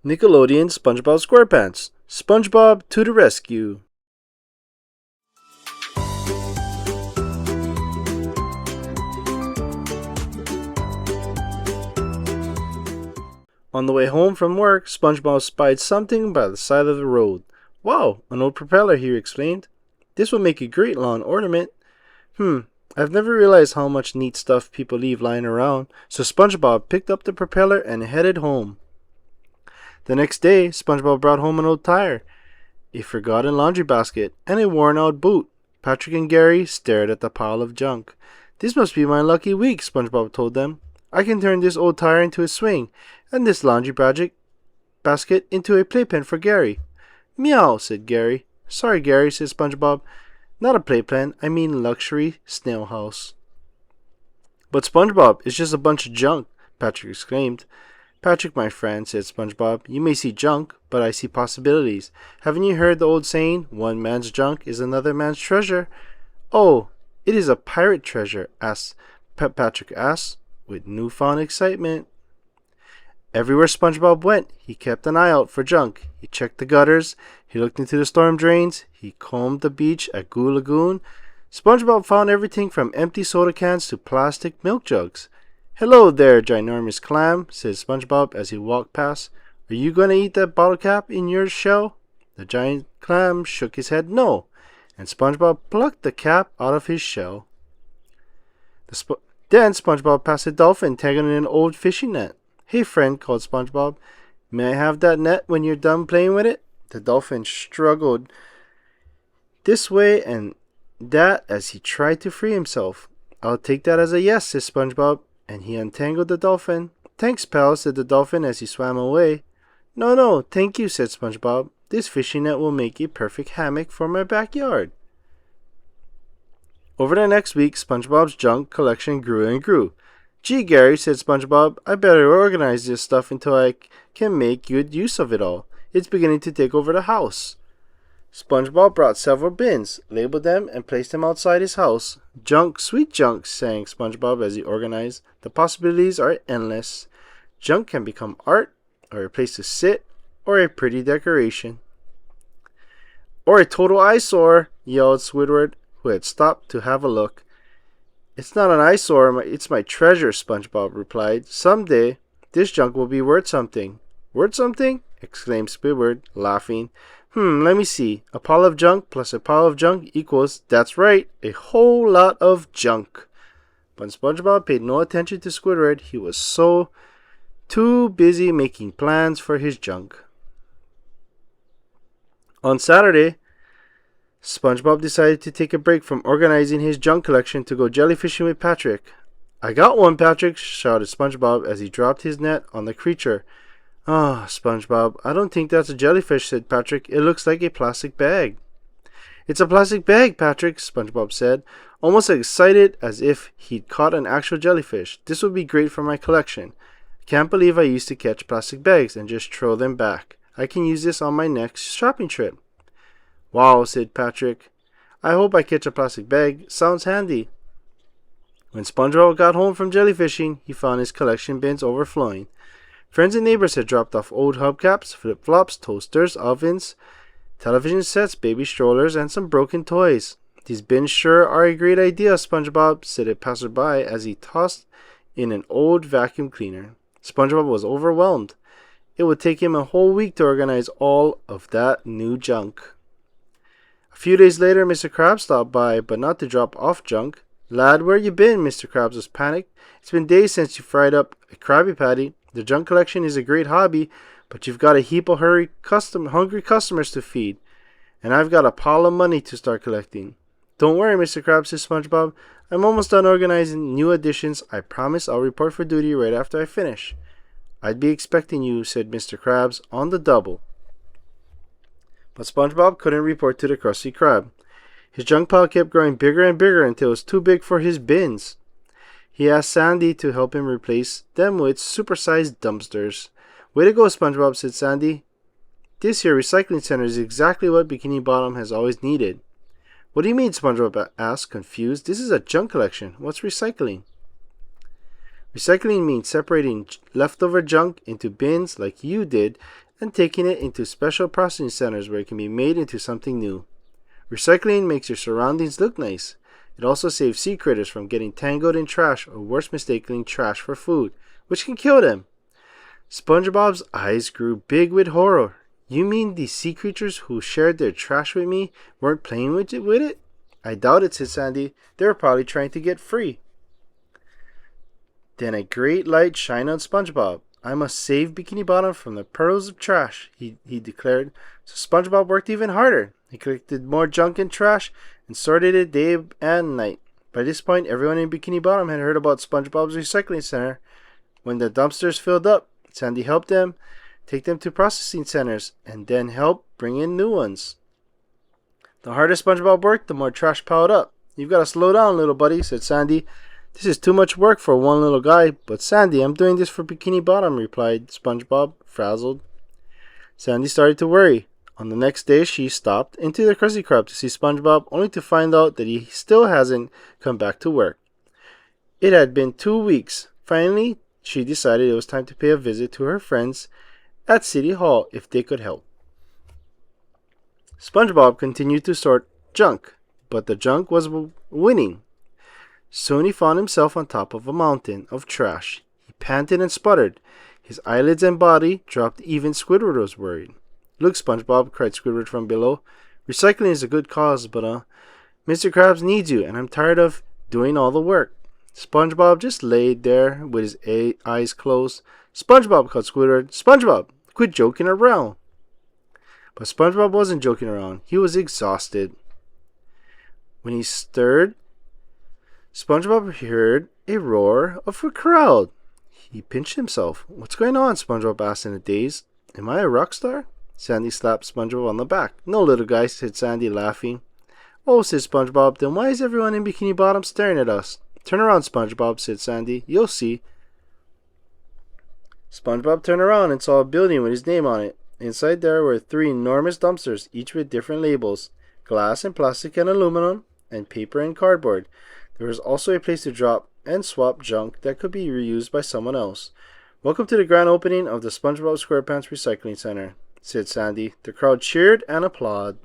Nickelodeon SpongeBob Squarepants. SpongeBob to the rescue. On the way home from work, SpongeBob spied something by the side of the road. "Wow, an old propeller," he exclaimed. "This will make a great lawn ornament." I've never realized how much neat stuff people leave lying around, so SpongeBob picked up the propeller and headed home. The next day, SpongeBob brought home an old tire, a forgotten laundry basket, and a worn-out boot. Patrick and Gary stared at the pile of junk. "This must be my lucky week," SpongeBob told them. "I can turn this old tire into a swing, and this laundry basket into a playpen for Gary." "Meow," said Gary. "Sorry, Gary," said SpongeBob. "Not a playpen, I mean luxury snail house." "But SpongeBob, it's just a bunch of junk," Patrick exclaimed. "Patrick, my friend," said SpongeBob, "you may see junk, but I see possibilities. Haven't you heard the old saying, 'One man's junk is another man's treasure'?" "Oh, it is a pirate treasure?" Patrick asked, with newfound excitement. Everywhere SpongeBob went, he kept an eye out for junk. He checked the gutters, he looked into the storm drains, he combed the beach at Goo Lagoon. SpongeBob found everything from empty soda cans to plastic milk jugs. "Hello there, ginormous clam," said SpongeBob as he walked past. "Are you going to eat that bottle cap in your shell?" The giant clam shook his head no, and SpongeBob plucked the cap out of his shell. Then SpongeBob passed a dolphin tangled in an old fishing net. "Hey friend," called SpongeBob, "may I have that net when you're done playing with it?" The dolphin struggled this way and that as he tried to free himself. "I'll take that as a yes," said SpongeBob, and he untangled the dolphin. "Thanks, pal," said the dolphin as he swam away. No, thank you," said SpongeBob. "This fishing net will make a perfect hammock for my backyard." Over the next week, SpongeBob's junk collection grew and grew. "Gee, Gary," said SpongeBob, "I better organize this stuff until I can make good use of it all. It's beginning to take over the house." SpongeBob brought several bins, labeled them, and placed them outside his house. "Junk, sweet junk," sang SpongeBob as he organized. "The possibilities are endless. Junk can become art, or a place to sit, or a pretty decoration." "Or a total eyesore," yelled Squidward, who had stopped to have a look. "It's not an eyesore, it's my treasure," SpongeBob replied. "Someday, this junk will be worth something." "Worth something?" exclaimed Squidward, laughing. Let me see. A pile of junk plus a pile of junk equals, that's right, a whole lot of junk." But SpongeBob paid no attention to Squidward. He was too busy making plans for his junk. On Saturday, SpongeBob decided to take a break from organizing his junk collection to go jellyfishing with Patrick. "I got one, Patrick," shouted SpongeBob as he dropped his net on the creature. "Ah, SpongeBob, I don't think that's a jellyfish," said Patrick. "It looks like a plastic bag." "It's a plastic bag, Patrick," SpongeBob said, almost as excited as if he'd caught an actual jellyfish. "This would be great for my collection. I can't believe I used to catch plastic bags and just throw them back. I can use this on my next shopping trip." "Wow," said Patrick. "I hope I catch a plastic bag. Sounds handy." When SpongeBob got home from jellyfishing, he found his collection bins overflowing. Friends and neighbors had dropped off old hubcaps, flip-flops, toasters, ovens, television sets, baby strollers, and some broken toys. "These bins sure are a great idea, SpongeBob," said a passerby as he tossed in an old vacuum cleaner. SpongeBob was overwhelmed. It would take him a whole week to organize all of that new junk. A few days later, Mr. Krabs stopped by, but not to drop off junk. "Lad, where you been?" Mr. Krabs was panicked. "It's been days since you fried up a Krabby Patty. The junk collection is a great hobby, but you've got a heap of hungry customers to feed, and I've got a pile of money to start collecting." "Don't worry, Mr. Krabs," said SpongeBob. "I'm almost done organizing new additions. I promise I'll report for duty right after I finish." "I'd be expecting you," said Mr. Krabs, "on the double." But SpongeBob couldn't report to the Krusty Krab. His junk pile kept growing bigger and bigger until it was too big for his bins. He asked Sandy to help him replace them with supersized dumpsters. "Way to go, SpongeBob," said Sandy. "This here recycling center is exactly what Bikini Bottom has always needed." "What do you mean?" SpongeBob asked, confused. "This is a junk collection. What's recycling?" Recycling means separating leftover junk into bins like you did and taking it into special processing centers where it can be made into something new. Recycling makes your surroundings look nice. It also saves sea critters from getting tangled in trash or worse mistaking trash for food, which can kill them. SpongeBob's eyes grew big with horror. You mean these sea creatures who shared their trash with me weren't playing with it? I doubt it, said Sandy. They were probably trying to get free. Then a great light shined on SpongeBob. I must save Bikini Bottom from the pearls of trash, he declared. So SpongeBob worked even harder. He collected more junk and trash and sorted it day and night. By this point, everyone in Bikini Bottom had heard about SpongeBob's recycling center. When the dumpsters filled up, Sandy helped them take them to processing centers and then help bring in new ones. The harder SpongeBob worked, the more trash piled up. You've got to slow down, little buddy, said Sandy. This is too much work for one little guy. But Sandy, I'm doing this for Bikini Bottom, replied SpongeBob, frazzled. Sandy started to worry. On the next day, she stopped into the Krusty Krab to see SpongeBob, only to find out that he still hasn't come back to work. It had been 2 weeks. Finally, she decided it was time to pay a visit to her friends at City Hall if they could help. SpongeBob continued to sort junk, but the junk was winning. Soon he found himself on top of a mountain of trash. He panted and sputtered. His eyelids and body dropped. Even Squidward was worried. Look, SpongeBob, cried Squidward from below. Recycling is a good cause, but Mr. Krabs needs you, and I'm tired of doing all the work. SpongeBob just laid there with his eyes closed. SpongeBob, called Squidward. SpongeBob, quit joking around. But SpongeBob wasn't joking around. He was exhausted. When he stirred, SpongeBob heard a roar of a crowd. He pinched himself. What's going on? SpongeBob asked in a daze. Am I a rock star? Sandy slapped SpongeBob on the back. No, little guy, said Sandy, laughing. Oh, said SpongeBob, then why is everyone in Bikini Bottom staring at us? Turn around, SpongeBob, said Sandy. You'll see. SpongeBob turned around and saw a building with his name on it. Inside there were 3 enormous dumpsters, each with different labels: glass and plastic and aluminum, and paper and cardboard. There was also a place to drop and swap junk that could be reused by someone else. Welcome to the grand opening of the SpongeBob Squarepants Recycling Center, said Sandy. The crowd cheered and applauded.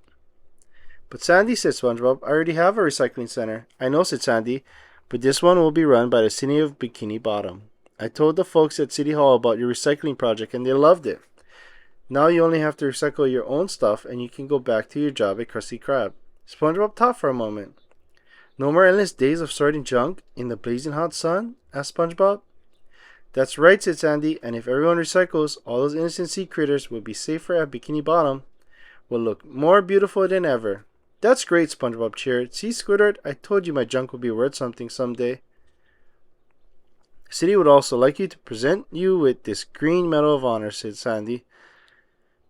But Sandy, said SpongeBob, I already have a recycling center. I know, said Sandy, but this one will be run by the city of Bikini Bottom. I told the folks at City Hall about your recycling project and they loved it. Now you only have to recycle your own stuff and you can go back to your job at Krusty Krab. SpongeBob thought for a moment. No more endless days of sorting junk in the blazing hot sun? Asked SpongeBob. That's right, said Sandy, and if everyone recycles, all those innocent sea critters will be safer at Bikini Bottom. Will look more beautiful than ever. That's great, SpongeBob cheered. See, Squidward, I told you my junk would be worth something someday. The city would also like you to present you with this green medal of honor, said Sandy,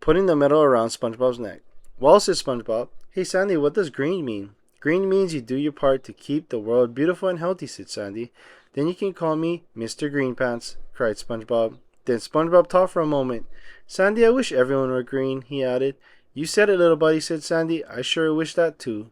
putting the medal around SpongeBob's neck. Well, said SpongeBob. Hey, Sandy, what does green mean? Green means you do your part to keep the world beautiful and healthy, said Sandy. Then you can call me Mr. Greenpants, cried SpongeBob. Then SpongeBob thought for a moment. Sandy, I wish everyone were green, he added. You said it, little buddy, said Sandy. I sure wish that too.